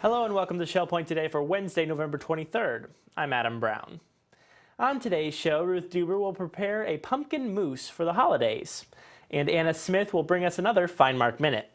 Hello and welcome to Shell Point Today for Wednesday, November 23rd. I'm Adam Brown. On today's show, Ruth Deuber will prepare a pumpkin mousse for the holidays, and Anna Smith will bring us another FineMark Minute.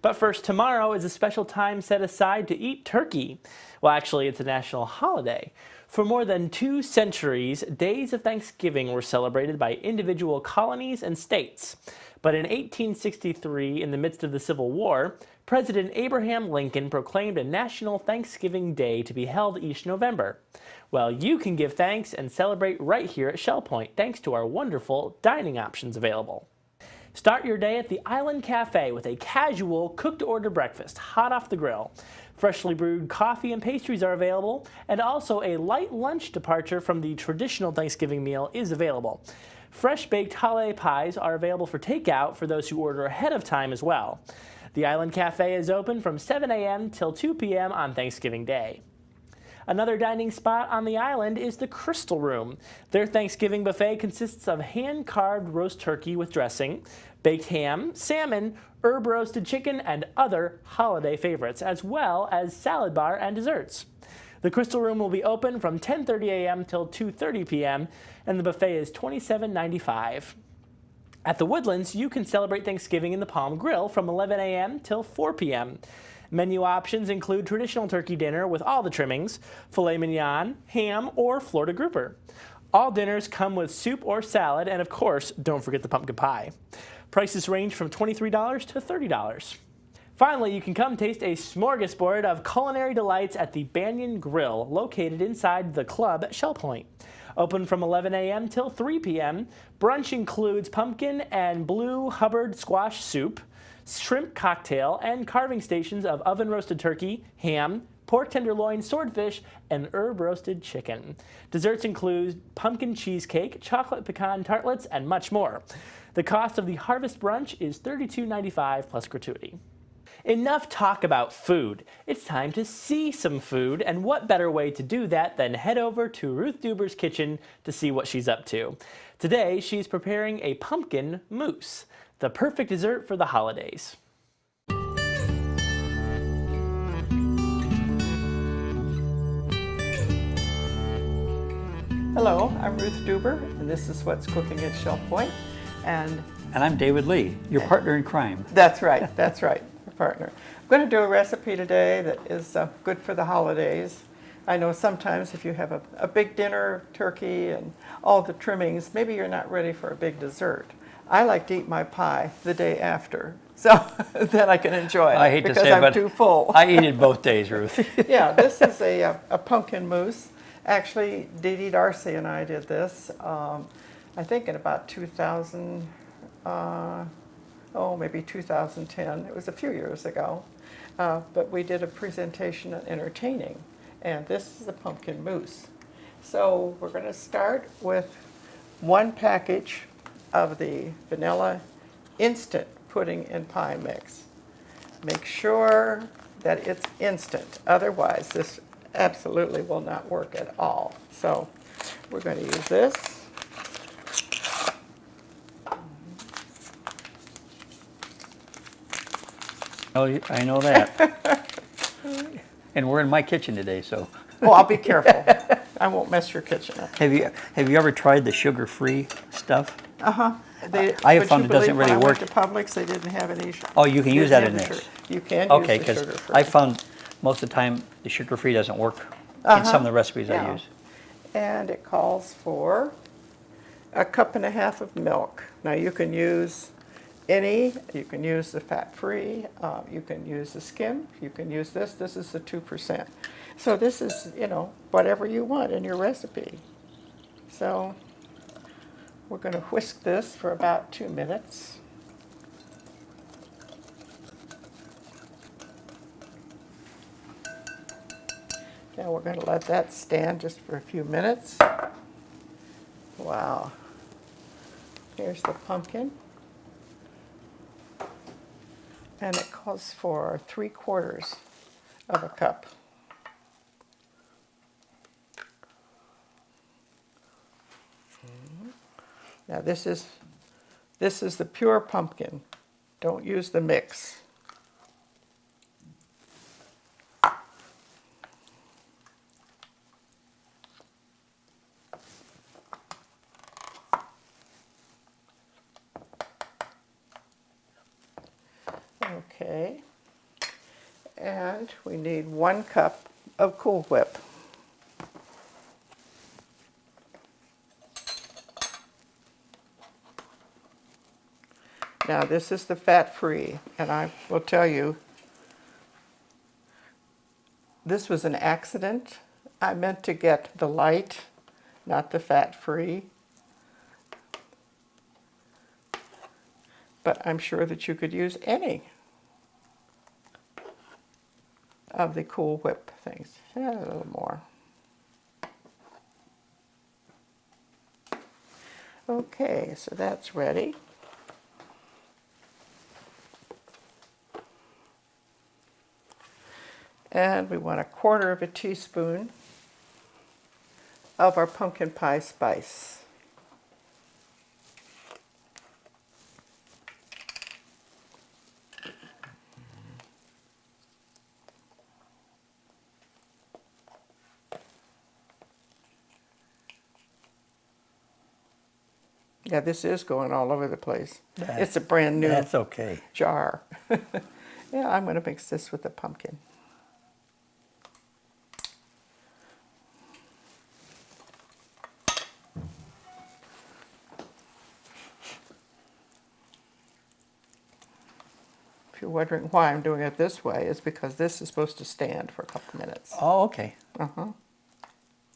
But first, tomorrow is a special time set aside to eat turkey. Well, actually, it's a national holiday. For more than 2 centuries, days of Thanksgiving were celebrated by individual colonies and states. But in 1863, in the midst of the Civil War, President Abraham Lincoln proclaimed a National Thanksgiving Day to be held each November. Well, you can give thanks and celebrate right here at Shell Point, thanks to our wonderful dining options available. Start your day at the Island Cafe with a casual cook-to-order breakfast, hot off the grill. Freshly brewed coffee and pastries are available, and also a light lunch departure from the traditional Thanksgiving meal is available. Fresh baked holiday pies are available for takeout for those who order ahead of time as well. The Island Cafe is open from 7 a.m. till 2 p.m. on Thanksgiving Day. Another dining spot on the island is the Crystal Room. Their Thanksgiving buffet consists of hand-carved roast turkey with dressing, baked ham, salmon, herb-roasted chicken, and other holiday favorites, as well as salad bar and desserts. The Crystal Room will be open from 10:30 a.m. till 2:30 p.m., and the buffet is $27.95. At the Woodlands, you can celebrate Thanksgiving in the Palm Grill from 11 a.m. till 4 p.m. Menu options include traditional turkey dinner with all the trimmings, filet mignon, ham, or Florida grouper. All dinners come with soup or salad, and of course, don't forget the pumpkin pie. Prices range from $23 to $30. Finally, you can come taste a smorgasbord of culinary delights at the Banyan Grill, located inside the club at Shell Point. Open from 11 a.m. till 3 p.m., brunch includes pumpkin and blue Hubbard squash soup, shrimp cocktail, and carving stations of oven-roasted turkey, ham, pork tenderloin, swordfish, and herb-roasted chicken. Desserts include pumpkin cheesecake, chocolate pecan tartlets, and much more. The cost of the Harvest Brunch is $32.95 plus gratuity. Enough talk about food. It's time to see some food, and what better way to do that than head over to Ruth Deuber's kitchen to see what she's up to. Today, she's preparing a pumpkin mousse, the perfect dessert for the holidays. Hello, I'm Ruth Deuber, and this is What's Cooking at Shell Point. And I'm David Lee, your partner in crime. That's right, your partner. I'm going to do a recipe today that is good for the holidays. I know sometimes if you have a big dinner, turkey, and all the trimmings, maybe you're not ready for a big dessert. I like to eat my pie the day after, so then I can enjoy it. I hate because to say it, I'm but too full. I eat it both days, Ruth. Yeah, this is a pumpkin mousse. Actually, Dee Dee Darcy and I did this, I think in about 2000, maybe 2010. It was a few years ago. But we did a presentation on entertaining, and this is a pumpkin mousse. So we're going to start with 1 package of the vanilla instant pudding and pie mix. Make sure that it's instant, otherwise this absolutely will not work at all. So we're going to use this. Oh, I know that. And we're in my kitchen today, so. Oh, I'll be careful. I won't mess your kitchen up. Have you ever tried the sugar-free stuff? Uh-huh. I have found it doesn't really work. When I went to Publix, they didn't have any sugar. Oh, you can use that in this. You can Okay, use the because sugar-free. I found most of the time the sugar-free doesn't work in some of the recipes I use. And it calls for 1.5 cups of milk. Now you can use you can use the fat-free, you can use the skim, you can use this. This is the 2%. So this is, whatever you want in your recipe. So we're going to whisk this for about 2 minutes. Now we're going to let that stand just for a few minutes. Wow. Here's the pumpkin. And it calls for 3/4 of a cup. Now this is the pure pumpkin. Don't use the mix. Okay. And we need 1 cup of Cool Whip. Now this is the fat-free, and I will tell you, this was an accident. I meant to get the light, not the fat-free. But I'm sure that you could use any of the Cool Whip things. Yeah, a little more. Okay, so that's ready. And we want 1/4 teaspoon of our pumpkin pie spice. Yeah, this is going all over the place. It's a brand new That's okay. jar. Yeah, I'm going to mix this with the pumpkin. If you're wondering why I'm doing it this way, it's because this is supposed to stand for a couple minutes. Oh, okay. Uh-huh.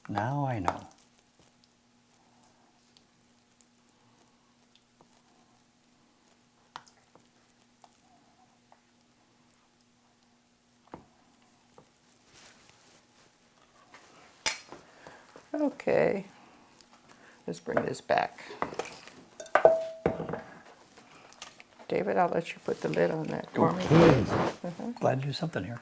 Now I know. Okay, let's bring this back. David, I'll let you put the lid on that for me, Okay. please. Glad to do something here.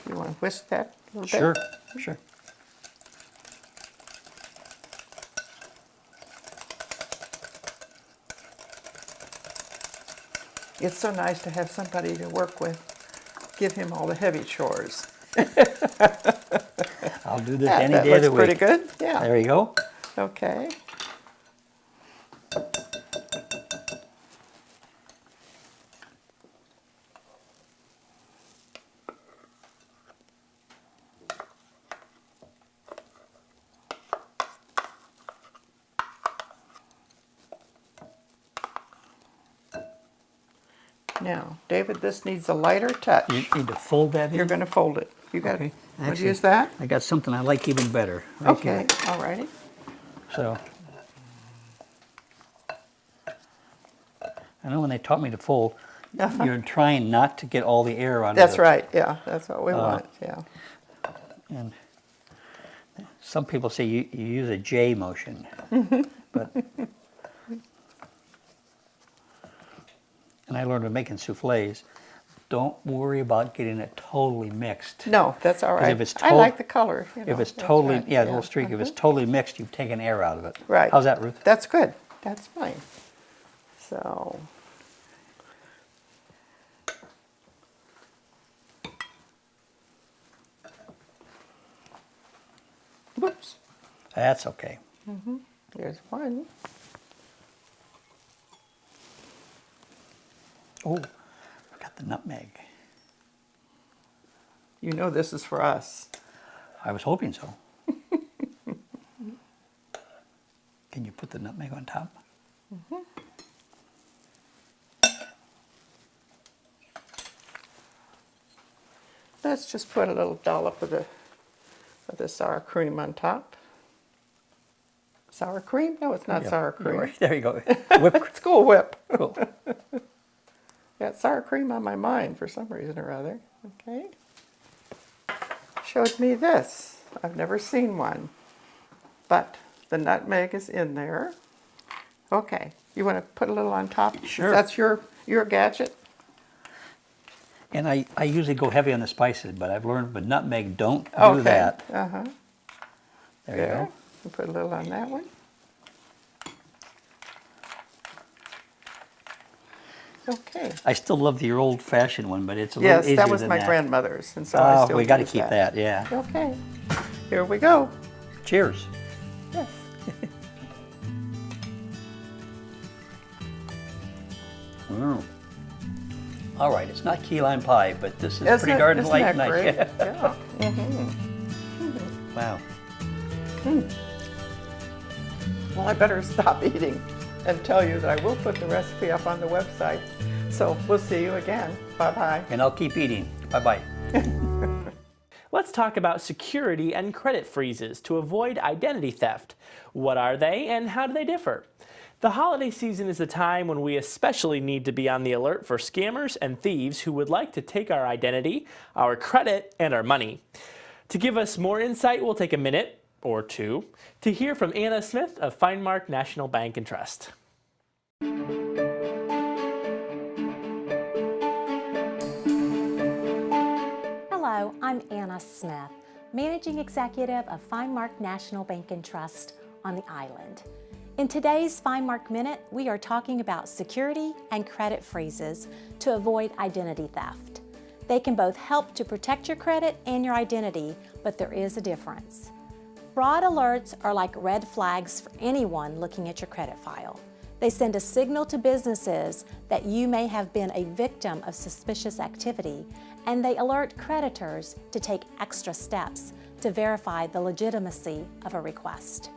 You want to whisk that a little Sure, bit? sure. It's so nice to have somebody to work with. Give him all the heavy chores. I'll do this Yeah, any that day of the looks pretty week. good. Yeah. There you go. Okay. Now, David, this needs a lighter touch. You need to fold that in. You're going to fold it. You got Okay. Want to Actually, use that? I got something I like even better. Right Okay. here. All righty. So, I know when they taught me to fold, you're trying not to get all the air out of it. That's right. Yeah, that's what we want. Yeah. And some people say you use a J motion, but and I learned when making souffles, don't worry about getting it totally mixed. No, that's all 'Cause right. if it's I like the color. You If know, it's that's totally, right. yeah, a little streak. If it's totally mixed, you've taken air out of it. Right. How's that, Ruth? That's good. That's fine. So. Whoops. That's okay. There's one. Oh, forgot the nutmeg. You know this is for us. I was hoping so. Can you put the nutmeg on top? Let's just put a little dollop of the sour cream on top. Sour cream? No, it's not Yeah, sour you're cream. right. There you go. Whipped cream. It's Cool Whip. Cool. Got sour cream on my mind for some reason or other. Okay. Showed me this. I've never seen one. But the nutmeg is in there. Okay. You want to put a little on top? Sure. That's your gadget? And I usually go heavy on the spices, but I've learned with nutmeg, don't do Okay. that. Uh-huh. There you go. You put a little on that one. Okay. I still love the old-fashioned one, but it's a little Yes, easier that was than my that. grandmother's, and so I Oh, still we got to use keep that, yeah. Okay. Here we go. Cheers. Yes. Mm. All right, it's not key lime pie, but this is pretty Isn't darn isn't light that and nice. great? Yeah. Yeah. Wow. Well, I better stop eating and tell you that I will put the recipe up on the website. So we'll see you again. Bye-bye. And I'll keep eating. Bye-bye. Let's talk about security and credit freezes to avoid identity theft. What are they and how do they differ? The holiday season is a time when we especially need to be on the alert for scammers and thieves who would like to take our identity, our credit, and our money. To give us more insight, we'll take a minute or two to hear from Anna Smith of FineMark National Bank and Trust. Hello, I'm Anna Smith, Managing Executive of FineMark National Bank and Trust on the island. In today's FineMark Minute, we are talking about security and credit freezes to avoid identity theft. They can both help to protect your credit and your identity, but there is a difference. Fraud alerts are like red flags for anyone looking at your credit file. They send a signal to businesses that you may have been a victim of suspicious activity, and they alert creditors to take extra steps to verify the legitimacy of a request.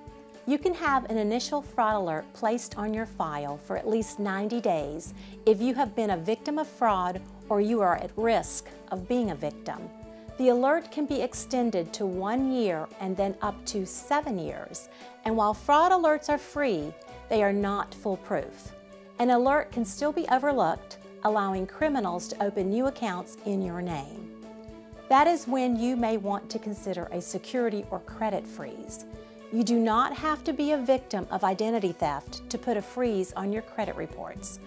You can have an initial fraud alert placed on your file for at least 90 days if you have been a victim of fraud or you are at risk of being a victim. The alert can be extended to 1 year and then up to 7 years. And while fraud alerts are free, they are not foolproof. An alert can still be overlooked, allowing criminals to open new accounts in your name. That is when you may want to consider a security or credit freeze. You do not have to be a victim of identity theft to put a freeze on your credit reports.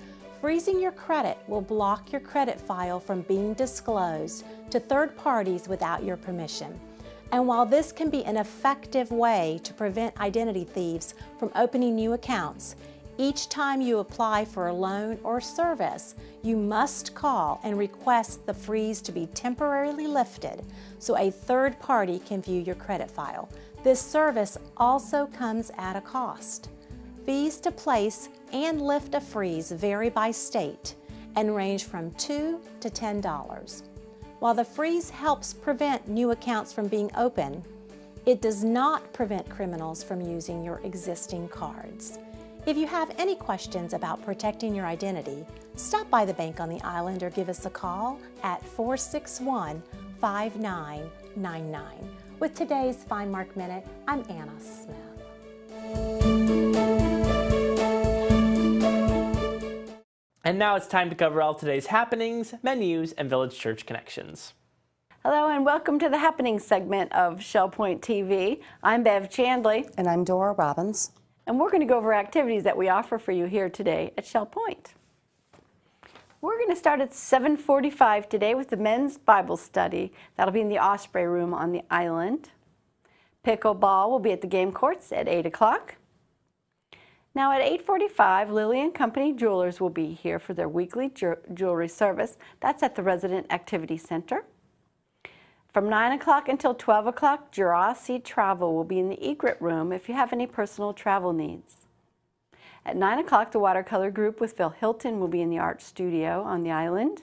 Freezing your credit will block your credit file from being disclosed to third parties without your permission. And while this can be an effective way to prevent identity thieves from opening new accounts, each time you apply for a loan or service, you must call and request the freeze to be temporarily lifted so a third party can view your credit file. This service also comes at a cost. Fees to place and lift a freeze vary by state and range from $2 to $10. While the freeze helps prevent new accounts from being opened, it does not prevent criminals from using your existing cards. If you have any questions about protecting your identity, stop by the bank on the island or give us a call at 461-5999. With today's FineMark Minute, I'm Anna Smith. And now it's time to cover all today's happenings, menus, and Village Church connections. Hello and welcome to the Happenings segment of Shell Point TV. I'm Bev Chandley. And I'm Dora Robbins. And we're going to go over activities that we offer for you here today at Shell Point. We're going to start at 7:45 today with the men's Bible study. That'll be in the Osprey Room on the island. Pickleball will be at the game courts at 8 o'clock. Now at 8:45, Lilly and Company Jewelers will be here for their weekly jewelry service. That's at the Resident Activity Center. From 9 o'clock until 12 o'clock, Jurassic Travel will be in the egret room if you have any personal travel needs. At 9 o'clock, the watercolor group with Phil Hilton will be in the art studio on the island.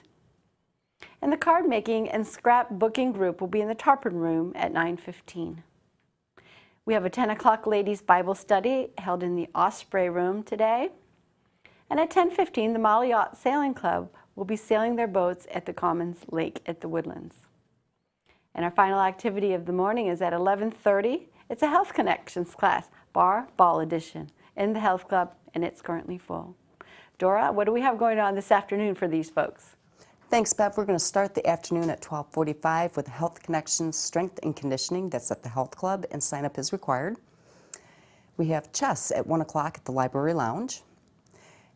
And the card making and scrapbooking group will be in the tarpon room at 9:15. We have a 10 o'clock ladies Bible study held in the Osprey Room today. And at 10:15, the Molly Yacht Sailing Club will be sailing their boats at the Commons Lake at the Woodlands. And our final activity of the morning is at 11:30. It's a Health Connections class, Bar Ball Edition, in the Health Club, and it's currently full. Dora, what do we have going on this afternoon for these folks? Thanks, Bev. We're going to start the afternoon at 12:45 with Health Connections Strength and Conditioning. That's at the Health Club, and sign up is required. We have chess at 1 o'clock at the Library Lounge.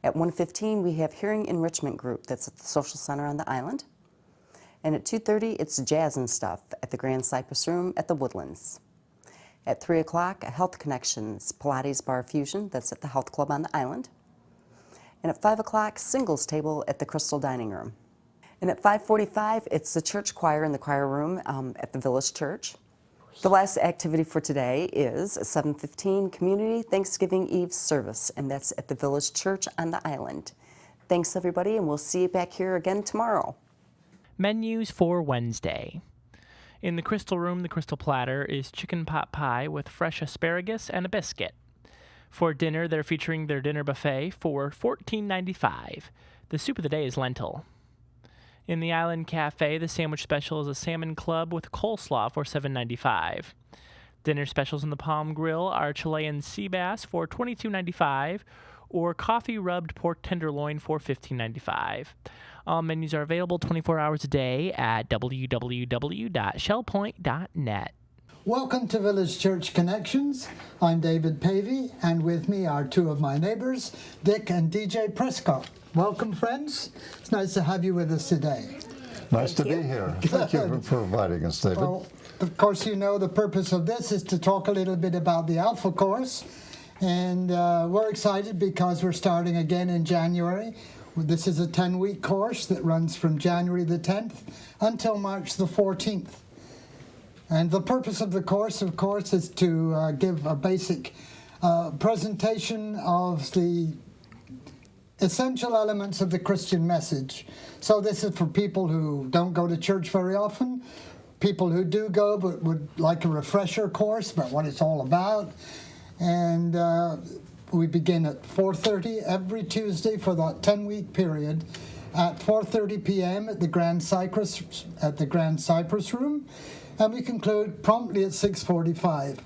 At 1:15, we have Hearing Enrichment Group. That's at the Social Center on the island. And at 2:30, it's Jazz and Stuff at the Grand Cypress Room at the Woodlands. At 3 o'clock, Health Connections Pilates Bar Fusion. That's at the Health Club on the island. And at 5 o'clock, singles table at the Crystal Dining Room. And at 5:45, it's the church choir in the choir room at the Village Church. The last activity for today is a 7:15 Community Thanksgiving Eve service, and that's at the Village Church on the island. Thanks, everybody, and we'll see you back here again tomorrow. Menus for Wednesday. In the Crystal Room, the Crystal Platter is chicken pot pie with fresh asparagus and a biscuit. For dinner, they're featuring their dinner buffet for $14.95. The soup of the day is lentil. In the Island Cafe, the sandwich special is a salmon club with coleslaw for $7.95. Dinner specials in the Palm Grill are Chilean sea bass for $22.95 or coffee rubbed pork tenderloin for $15.95. All menus are available 24 hours a day at www.shellpoint.net. Welcome to Village Church Connections. I'm David Pavey, and with me are two of my neighbors, Dick and DJ Prescott. Welcome, friends. It's nice to have you with us today. Nice to be here. Thank you for inviting us, David. Well, of course, you know the purpose of this is to talk a little bit about the Alpha course, and we're excited because we're starting again in January. This is a 10-week course that runs from January the 10th until March the 14th. And the purpose of the course, of course, is to give a basic presentation of the essential elements of the Christian message. So this is for people who don't go to church very often, people who do go but would like a refresher course about what it's all about. And we begin at 4:30 every Tuesday for that 10-week period at 4:30 p.m. at the Grand Cypress Room. And we conclude promptly at 6:45.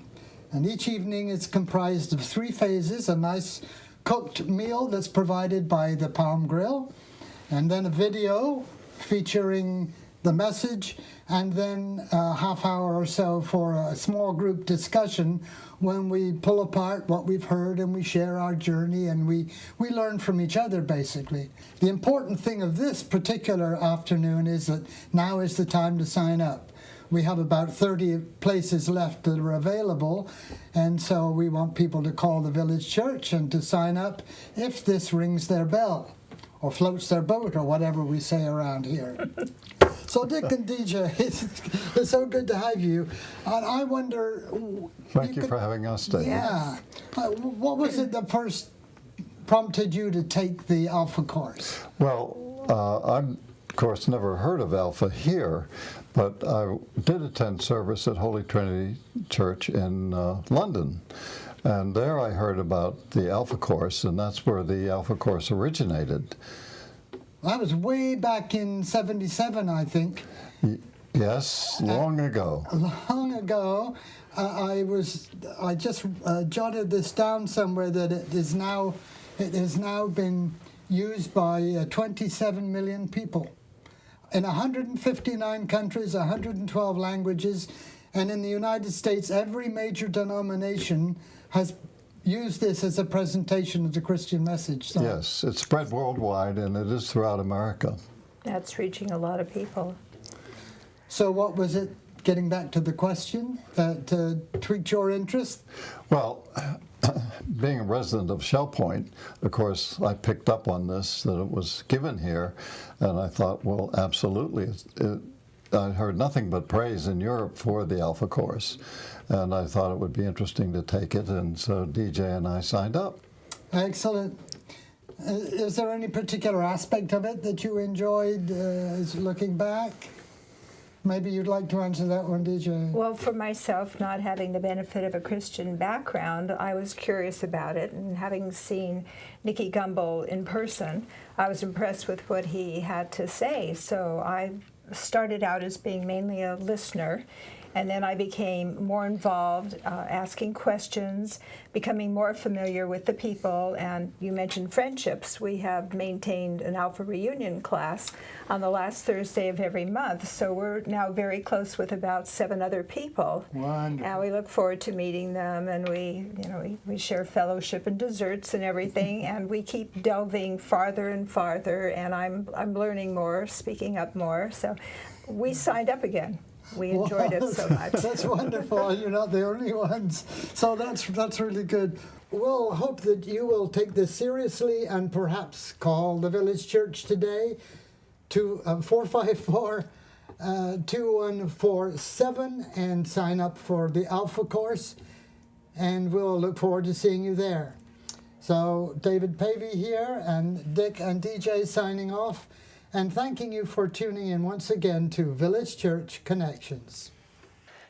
And each evening is comprised of 3 phases: a nice cooked meal that's provided by the Palm Grill, and then a video featuring the message, and then a half hour or so for a small group discussion when we pull apart what we've heard and we share our journey and we learn from each other, basically. The important thing of this particular afternoon is that now is the time to sign up. We have about 30 places left that are available, and so we want people to call the Village Church and to sign up if this rings their bell or floats their boat or whatever we say around here. So Dick and DJ, it's so good to have you. And I wonder... Thank you for having us, David. Yeah. What was it that first prompted you to take the Alpha course? Well, I've, of course, never heard of Alpha here, but I did attend service at Holy Trinity Church in London. And there I heard about the Alpha course, and that's where the Alpha course originated. That was way back in '77, I think. Yes, long ago. Long ago. I just jotted this down somewhere that it has now been used by 27 million people in 159 countries, 112 languages, and in the United States, every major denomination has used this as a presentation of the Christian message. So. Yes, it's spread worldwide, and it is throughout America. That's reaching a lot of people. So what was it, getting back to the question, that tweaked your interest? Well, being a resident of Shell Point, of course, I picked up on this, that it was given here, and I thought, well, absolutely. I heard nothing but praise in Europe for the Alpha course, and I thought it would be interesting to take it, and so DJ and I signed up. Excellent. Is there any particular aspect of it that you enjoyed looking back? Maybe you'd like to answer that one, DJ. Well, for myself, not having the benefit of a Christian background, I was curious about it, and having seen Nicky Gumbel in person, I was impressed with what he had to say. So I started out as being mainly a listener, and then I became more involved, asking questions, becoming more familiar with the people. And you mentioned friendships. We have maintained an Alpha reunion class on the last Thursday of every month. So we're now very close with about 7 other people. Wonderful. And we look forward to meeting them, and we share fellowship and desserts and everything, and we keep delving farther and farther, and I'm learning more, speaking up more. So we signed up again. We enjoyed it so much. That's wonderful. You're not the only ones. So that's really good. We'll hope that you will take this seriously and perhaps call the village church today to 454-2147 and sign up for the Alpha course. And we'll look forward to seeing you there. So David Pavey here, and Dick and DJ signing off, and thanking you for tuning in once again to Village Church Connections.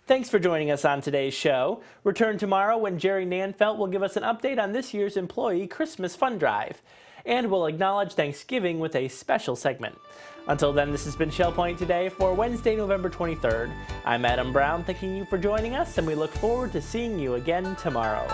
Thanks for joining us on today's show. Return tomorrow when Jerry Nanfelt will give us an update on this year's Employee Christmas Fund Drive. And we'll acknowledge Thanksgiving with a special segment. Until then, this has been Shell Point Today for Wednesday, November 23rd. I'm Adam Brown, thanking you for joining us, and we look forward to seeing you again tomorrow.